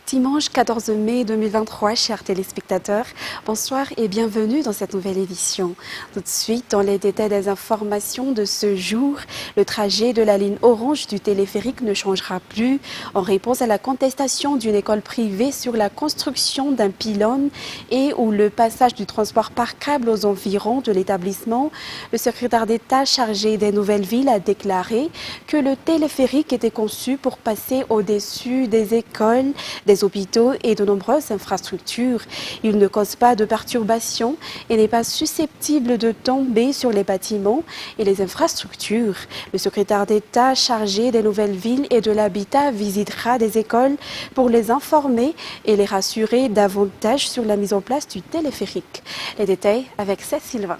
Dimanche 14 mai 2023, chers téléspectateurs, bonsoir et bienvenue dans cette nouvelle édition. Tout de suite, dans les détails des informations de ce jour, le trajet de la ligne orange du téléphérique ne changera plus en réponse à la contestation d'une école privée sur la construction d'un pylône et où le passage du transport par câble aux environs de l'établissement. Le secrétaire d'État chargé des Nouvelles Villes a déclaré que le téléphérique était conçu pour passer au-dessus des écoles, des hôpitaux et de nombreuses infrastructures. Il ne cause pas de perturbations et n'est pas susceptible de tomber sur les bâtiments et les infrastructures. Le secrétaire d'État chargé des Nouvelles Villes et de l'Habitat visitera des écoles pour les informer et les rassurer davantage sur la mise en place du téléphérique. Les détails avec Cécile Sylvain.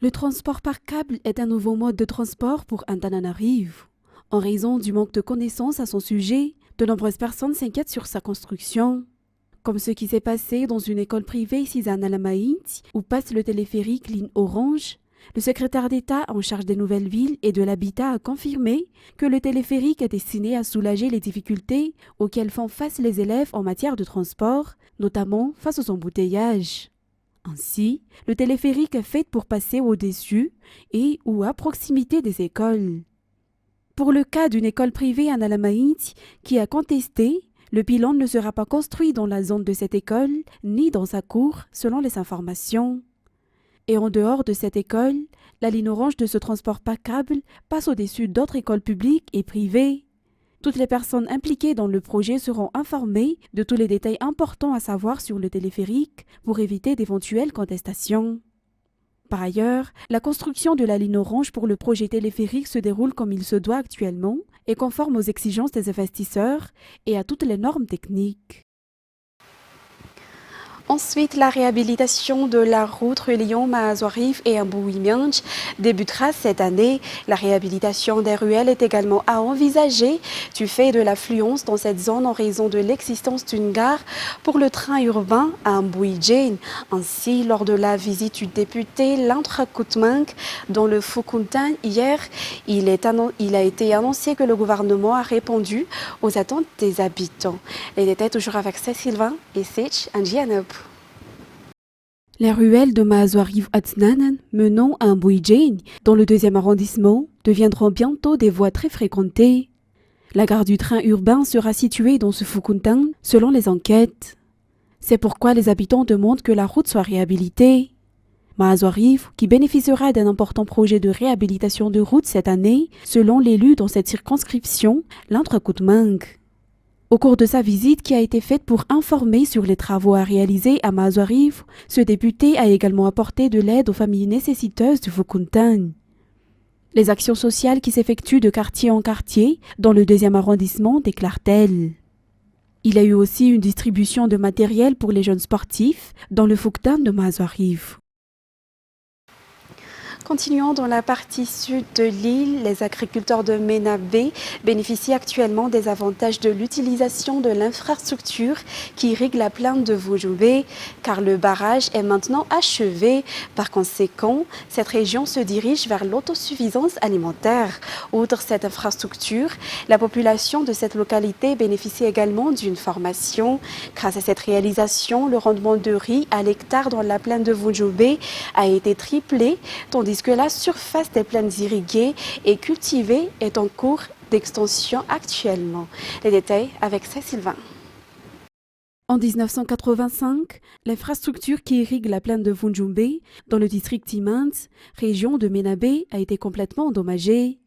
Le transport par câble est un nouveau mode de transport pour Antananarivo. En raison du manque de connaissances à son sujet, de nombreuses personnes s'inquiètent sur sa construction. Comme ce qui s'est passé dans une école privée ici à Nalamaït, où passe le téléphérique ligne orange, le secrétaire d'État en charge des Nouvelles Villes et de l'Habitat a confirmé que le téléphérique est destiné à soulager les difficultés auxquelles font face les élèves en matière de transport, notamment face aux embouteillages. Ainsi, le téléphérique est fait pour passer au-dessus et ou à proximité des écoles. Pour le cas d'une école privée à Nalamaït qui a contesté, le pylône ne sera pas construit dans la zone de cette école ni dans sa cour, selon les informations. Et en dehors de cette école, la ligne orange de ce transport par câble passe au-dessus d'autres écoles publiques et privées. Toutes les personnes impliquées dans le projet seront informées de tous les détails importants à savoir sur le téléphérique pour éviter d'éventuelles contestations. Par ailleurs, la construction de la ligne orange pour le projet téléphérique se déroule comme il se doit actuellement et conforme aux exigences des investisseurs et à toutes les normes techniques. Ensuite, la réhabilitation de la route reliant Maazoariv et Mbouimianj débutera cette année. La réhabilitation des ruelles est également à envisager du fait de l'affluence dans cette zone en raison de l'existence d'une gare pour le train urbain à Mbouidjane. Ainsi, lors de la visite du député Lantra Koutmang dans le Foukountan hier, il a été annoncé que le gouvernement a répondu aux attentes des habitants. Les détails toujours avec Cécile Sylvain et Sech Anjianep. Les ruelles de Maazoariv-Atnanan menant à Mbouidjane, dans le 2e arrondissement, deviendront bientôt des voies très fréquentées. La gare du train urbain sera située dans ce Foukountan, selon les enquêtes. C'est pourquoi les habitants demandent que la route soit réhabilitée. Maazoariv, qui bénéficiera d'un important projet de réhabilitation de route cette année, selon l'élu dans cette circonscription, Lantra Koutmang. Au cours de sa visite qui a été faite pour informer sur les travaux à réaliser à Maazoariv, ce député a également apporté de l'aide aux familles nécessiteuses du Foukountan. Les actions sociales qui s'effectuent de quartier en quartier dans le 2e arrondissement, déclare-t-elle. Il y a eu aussi une distribution de matériel pour les jeunes sportifs dans le Foukountan de Maazoariv. Continuons dans la partie sud de l'île. Les agriculteurs de Menabé bénéficient actuellement des avantages de l'utilisation de l'infrastructure qui irrigue la plaine de Voujoubé, car le barrage est maintenant achevé. Par conséquent, cette région se dirige vers l'autosuffisance alimentaire. Outre cette infrastructure, la population de cette localité bénéficie également d'une formation. Grâce à cette réalisation, le rendement de riz à l'hectare dans la plaine de Voujoubé a été triplé, tandis que la surface des plaines irriguées et cultivées est en cours d'extension actuellement. Les détails avec Cécile Sylvain. En 1985, l'infrastructure qui irrigue la plaine de Vunjumbe, dans le district Timans, région de Menabé, a été complètement endommagée.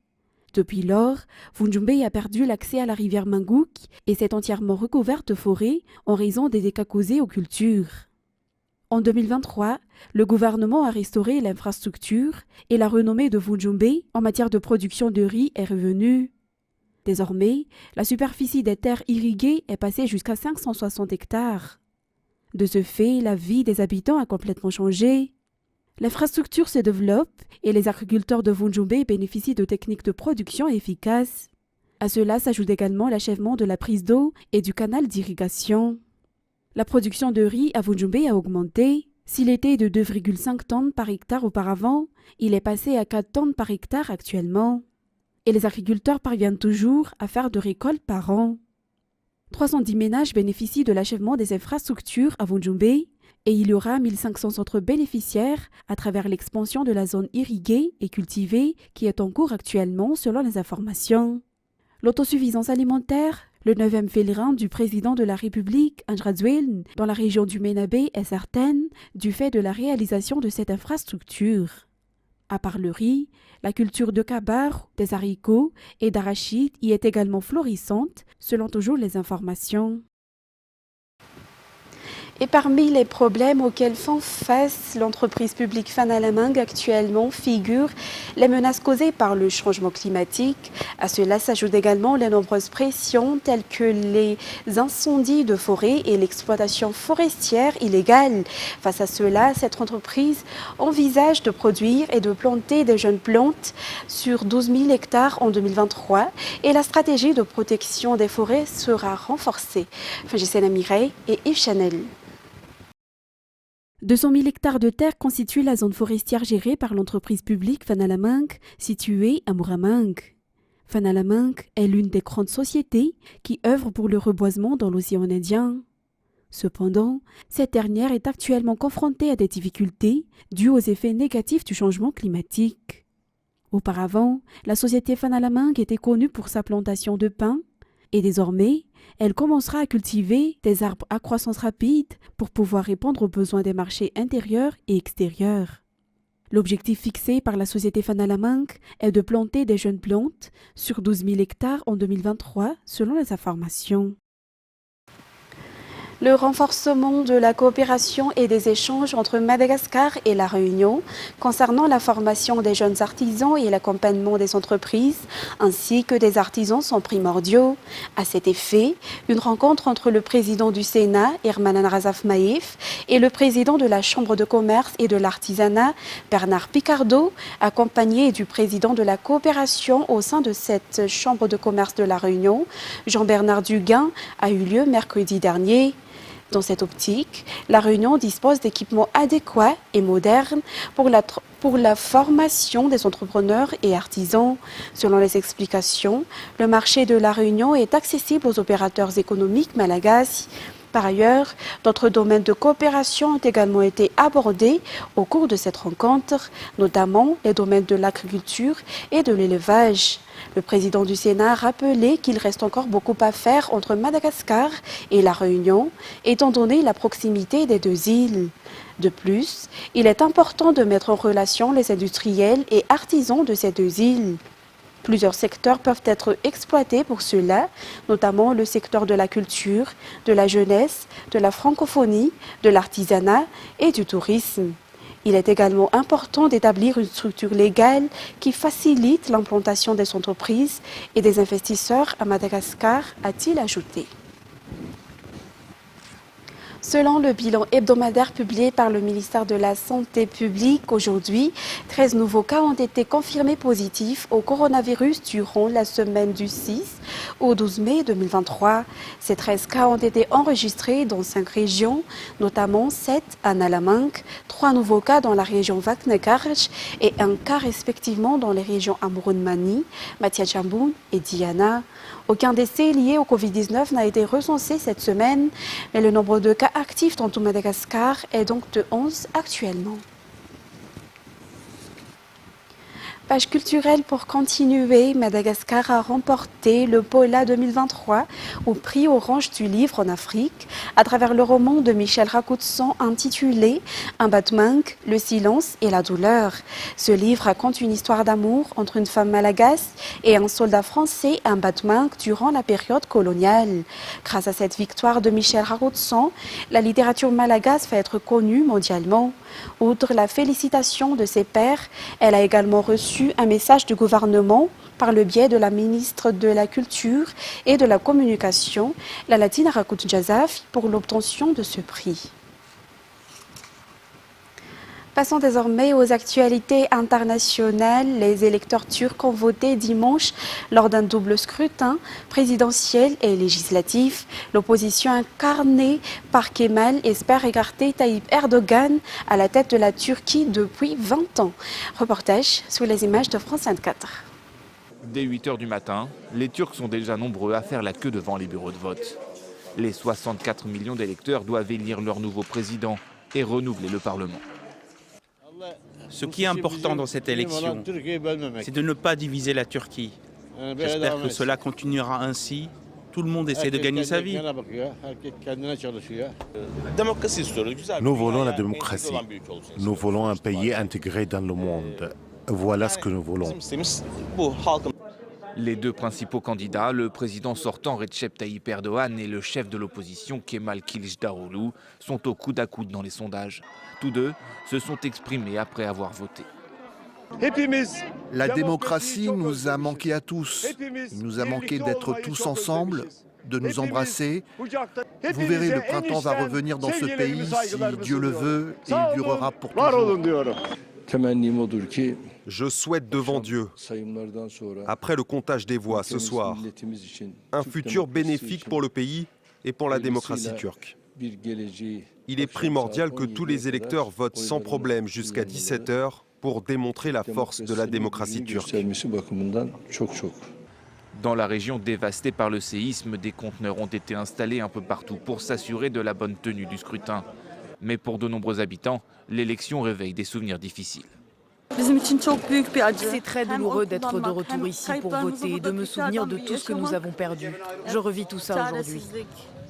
Depuis lors, Vunjumbe a perdu l'accès à la rivière Mangouk et s'est entièrement recouverte de forêts en raison des dégâts causés aux cultures. En 2023, le gouvernement a restauré l'infrastructure et la renommée de Vunjumbe en matière de production de riz est revenue. Désormais, la superficie des terres irriguées est passée jusqu'à 560 hectares. De ce fait, la vie des habitants a complètement changé. L'infrastructure se développe et les agriculteurs de Vunjumbe bénéficient de techniques de production efficaces. À cela s'ajoute également l'achèvement de la prise d'eau et du canal d'irrigation. La production de riz à Vunjumbe a augmenté. S'il était de 2,5 tonnes par hectare auparavant, il est passé à 4 tonnes par hectare actuellement. Et les agriculteurs parviennent toujours à faire 2 récoltes par an. 310 ménages bénéficient de l'achèvement des infrastructures à Wonjumbe et il y aura 1500 autres bénéficiaires à travers l'expansion de la zone irriguée et cultivée qui est en cours actuellement selon les informations. L'autosuffisance alimentaire, le 9e pèlerin du président de la République, Anjradzuel, dans la région du Ménabé est certaine du fait de la réalisation de cette infrastructure. À part le riz, la culture de kabar, des haricots et d'arachides y est également florissante, selon toujours les informations. Et parmi les problèmes auxquels font face l'entreprise publique Fanalaming actuellement figurent les menaces causées par le changement climatique. À cela s'ajoutent également les nombreuses pressions telles que les incendies de forêt et l'exploitation forestière illégale. Face à cela, cette entreprise envisage de produire et de planter des jeunes plantes sur 12 000 hectares en 2023 et la stratégie de protection des forêts sera renforcée. Fagisena Mireille et Yves Chanel. 200 000 hectares de terre constituent la zone forestière gérée par l'entreprise publique Fanalaming, située à Muraming. Fanalaming est l'une des grandes sociétés qui œuvrent pour le reboisement dans l'océan Indien. Cependant, cette dernière est actuellement confrontée à des difficultés dues aux effets négatifs du changement climatique. Auparavant, la société Fanalaming était connue pour sa plantation de pins et désormais, elle commencera à cultiver des arbres à croissance rapide pour pouvoir répondre aux besoins des marchés intérieurs et extérieurs. L'objectif fixé par la société Fanalaming est de planter des jeunes plantes sur 12 000 hectares en 2023, selon les informations. Le renforcement de la coopération et des échanges entre Madagascar et La Réunion concernant la formation des jeunes artisans et l'accompagnement des entreprises ainsi que des artisans sont primordiaux. À cet effet, une rencontre entre le président du Sénat, Herman Razaf Maïf, et le président de la Chambre de commerce et de l'artisanat, Bernard Picardo, accompagné du président de la coopération au sein de cette Chambre de commerce de La Réunion, Jean-Bernard Duguin, a eu lieu mercredi dernier. Dans cette optique, La Réunion dispose d'équipements adéquats et modernes pour la formation des entrepreneurs et artisans. Selon les explications, le marché de La Réunion est accessible aux opérateurs économiques malagasy. Par ailleurs, d'autres domaines de coopération ont également été abordés au cours de cette rencontre, notamment les domaines de l'agriculture et de l'élevage. Le président du Sénat a rappelé qu'il reste encore beaucoup à faire entre Madagascar et La Réunion, étant donné la proximité des deux îles. De plus, il est important de mettre en relation les industriels et artisans de ces deux îles. Plusieurs secteurs peuvent être exploités pour cela, notamment le secteur de la culture, de la jeunesse, de la francophonie, de l'artisanat et du tourisme. Il est également important d'établir une structure légale qui facilite l'implantation des entreprises et des investisseurs à Madagascar, a-t-il ajouté. Selon le bilan hebdomadaire publié par le ministère de la Santé publique aujourd'hui, 13 nouveaux cas ont été confirmés positifs au coronavirus durant la semaine du 6 au 12 mai 2023. Ces 13 cas ont été enregistrés dans 5 régions, notamment 7 à Nalaming, 3 nouveaux cas dans la région Vaknekarj et un cas respectivement dans les régions Amurun-Mani, Matiachambun et Diana. Aucun décès lié au Covid-19 n'a été recensé cette semaine, mais le nombre de cas actifs dans tout Madagascar est donc de 11 actuellement. Page culturelle pour continuer, Madagascar a remporté le Pola 2023 au prix Orange du livre en Afrique à travers le roman de Michel Rakoutsan intitulé Mbatmang, le silence et la douleur. Ce livre raconte une histoire d'amour entre une femme malagasse et un soldat français Mbatmang durant la période coloniale. Grâce à cette victoire de Michel Rakoutsan, la littérature malagasse va être connue mondialement. Outre la félicitation de ses pairs, elle a également reçu un message du gouvernement par le biais de la ministre de la Culture et de la Communication, la Latine Rakout Jazaf, pour l'obtention de ce prix. Passons désormais aux actualités internationales. Les électeurs turcs ont voté dimanche lors d'un double scrutin présidentiel et législatif. L'opposition incarnée par Kemal espère écarter Tayyip Erdogan à la tête de la Turquie depuis 20 ans. Reportage sous les images de France 24. Dès 8 h du matin, les Turcs sont déjà nombreux à faire la queue devant les bureaux de vote. Les 64 millions d'électeurs doivent élire leur nouveau président et renouveler le Parlement. Ce qui est important dans cette élection, c'est de ne pas diviser la Turquie. J'espère que cela continuera ainsi. Tout le monde essaie de gagner sa vie. Nous voulons la démocratie. Nous voulons un pays intégré dans le monde. Voilà ce que nous voulons. Les deux principaux candidats, le président sortant Recep Tayyip Erdogan et le chef de l'opposition Kemal Kılıçdaroğlu, sont au coude à coude dans les sondages. Tous deux se sont exprimés après avoir voté. La démocratie nous a manqué à tous. Il nous a manqué d'être tous ensemble, de nous embrasser. Vous verrez, le printemps va revenir dans ce pays, si Dieu le veut, et il durera pour toujours. Je souhaite devant Dieu, après le comptage des voix ce soir, un futur bénéfique pour le pays et pour la démocratie turque. Il est primordial que tous les électeurs votent sans problème jusqu'à 17 h pour démontrer la force de la démocratie turque. Dans la région dévastée par le séisme, des conteneurs ont été installés un peu partout pour s'assurer de la bonne tenue du scrutin. Mais pour de nombreux habitants, l'élection réveille des souvenirs difficiles. C'est très douloureux d'être de retour ici pour voter et de me souvenir de tout ce que nous avons perdu. Je revis tout ça aujourd'hui.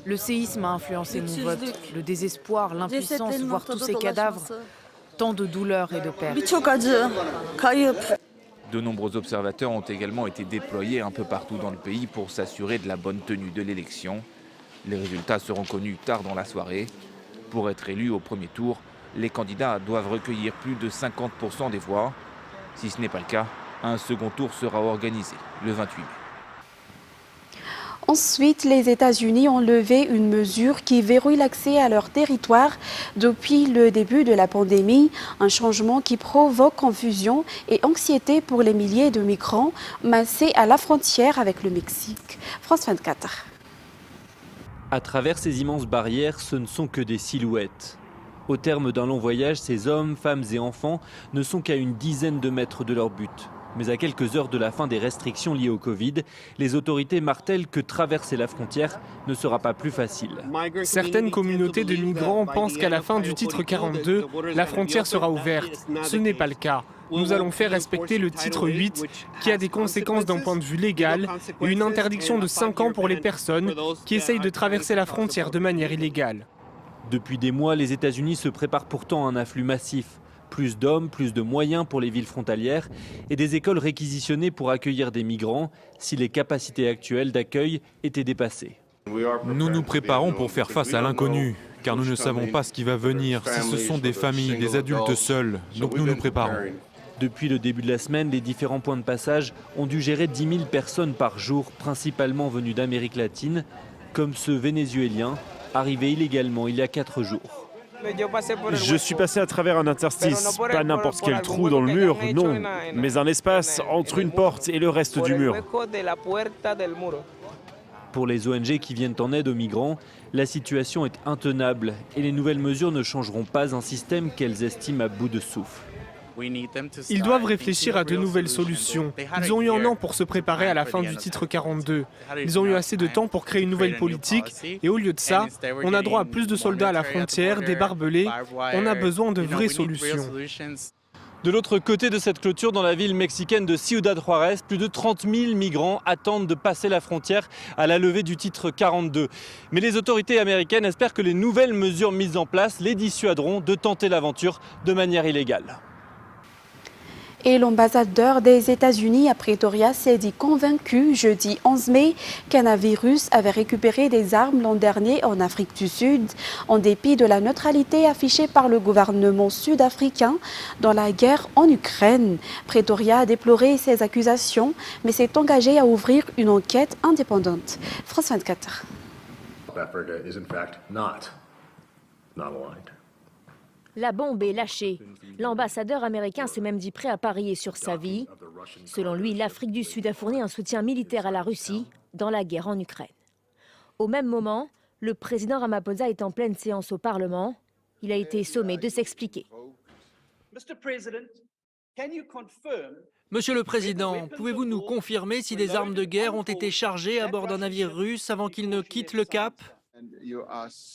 Le séisme a influencé mon vote, le désespoir, l'impuissance, voir tous ces cadavres, tant de douleurs et de pertes. De nombreux observateurs ont également été déployés un peu partout dans le pays pour s'assurer de la bonne tenue de l'élection. Les résultats seront connus tard dans la soirée. Pour être élus au premier tour, les candidats doivent recueillir plus de 50% des voix. Si ce n'est pas le cas, un second tour sera organisé le 28 mai. Ensuite, les États-Unis ont levé une mesure qui verrouille l'accès à leur territoire depuis le début de la pandémie, un changement qui provoque confusion et anxiété pour les milliers de migrants massés à la frontière avec le Mexique. France 24. À travers ces immenses barrières, ce ne sont que des silhouettes. Au terme d'un long voyage, ces hommes, femmes et enfants ne sont qu'à une dizaine de mètres de leur but. Mais à quelques heures de la fin des restrictions liées au Covid, les autorités martèlent que traverser la frontière ne sera pas plus facile. Certaines communautés de migrants pensent qu'à la fin du titre 42, la frontière sera ouverte. Ce n'est pas le cas. Nous allons faire respecter le titre 8 qui a des conséquences d'un point de vue légal et une interdiction de 5 ans pour les personnes qui essayent de traverser la frontière de manière illégale. Depuis des mois, les États-Unis se préparent pourtant à un afflux massif. Plus d'hommes, plus de moyens pour les villes frontalières et des écoles réquisitionnées pour accueillir des migrants si les capacités actuelles d'accueil étaient dépassées. Nous nous préparons pour faire face à l'inconnu, car nous ne savons pas ce qui va venir, si ce sont des familles, des adultes seuls, donc nous nous préparons. Depuis le début de la semaine, les différents points de passage ont dû gérer 10 000 personnes par jour, principalement venues d'Amérique latine, comme ce Vénézuélien, arrivé illégalement il y a 4 jours. Je suis passé à travers un interstice, pas n'importe quel trou dans le mur, non, mais un espace entre une porte et le reste du mur. Pour les ONG qui viennent en aide aux migrants, la situation est intenable et les nouvelles mesures ne changeront pas un système qu'elles estiment à bout de souffle. Ils doivent réfléchir à de nouvelles solutions. Ils ont eu un an pour se préparer à la fin du titre 42. Ils ont eu assez de temps pour créer une nouvelle politique et au lieu de ça, on a droit à plus de soldats à la frontière, des barbelés. On a besoin de vraies solutions. De l'autre côté de cette clôture, dans la ville mexicaine de Ciudad Juárez, plus de 30 000 migrants attendent de passer la frontière à la levée du titre 42. Mais les autorités américaines espèrent que les nouvelles mesures mises en place les dissuaderont de tenter l'aventure de manière illégale. Et l'ambassadeur des États-Unis à Pretoria s'est dit convaincu jeudi 11 mai qu'un navire russe avait récupéré des armes l'an dernier en Afrique du Sud, en dépit de la neutralité affichée par le gouvernement sud-africain dans la guerre en Ukraine. Pretoria a déploré ces accusations, mais s'est engagé à ouvrir une enquête indépendante. France 24. La bombe est lâchée. L'ambassadeur américain s'est même dit prêt à parier sur sa vie. Selon lui, l'Afrique du Sud a fourni un soutien militaire à la Russie dans la guerre en Ukraine. Au même moment, le président Ramaphosa est en pleine séance au Parlement. Il a été sommé de s'expliquer. Monsieur le Président, pouvez-vous nous confirmer si des armes de guerre ont été chargées à bord d'un navire russe avant qu'il ne quitte le Cap ?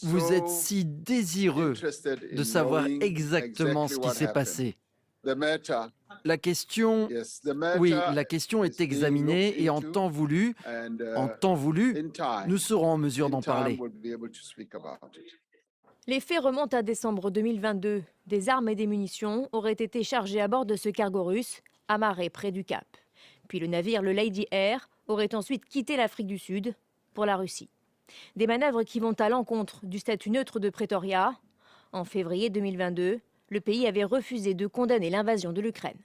Vous êtes si désireux de savoir exactement ce qui s'est passé. La question est examinée et en temps voulu, nous serons en mesure d'en parler. Les faits remontent à décembre 2022. Des armes et des munitions auraient été chargées à bord de ce cargo russe, amarré près du Cap. Puis le navire, le Lady Air, aurait ensuite quitté l'Afrique du Sud pour la Russie. Des manœuvres qui vont à l'encontre du statut neutre de Pretoria. En février 2022, le pays avait refusé de condamner l'invasion de l'Ukraine.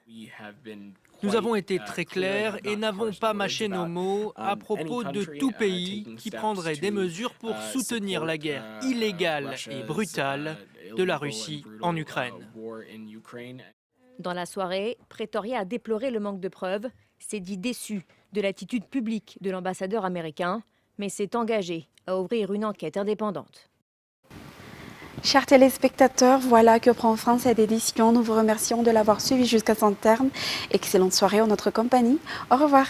Nous avons été très clairs et n'avons pas mâché nos mots à propos de tout pays qui prendrait des mesures pour soutenir la guerre illégale et brutale de la Russie en Ukraine. Dans la soirée, Pretoria a déploré le manque de preuves, s'est dit déçu de l'attitude publique de l'ambassadeur américain, mais s'est engagé à ouvrir une enquête indépendante. Chers téléspectateurs, voilà que prend fin cette édition. Nous vous remercions de l'avoir suivi jusqu'à son terme. Excellente soirée en notre compagnie. Au revoir.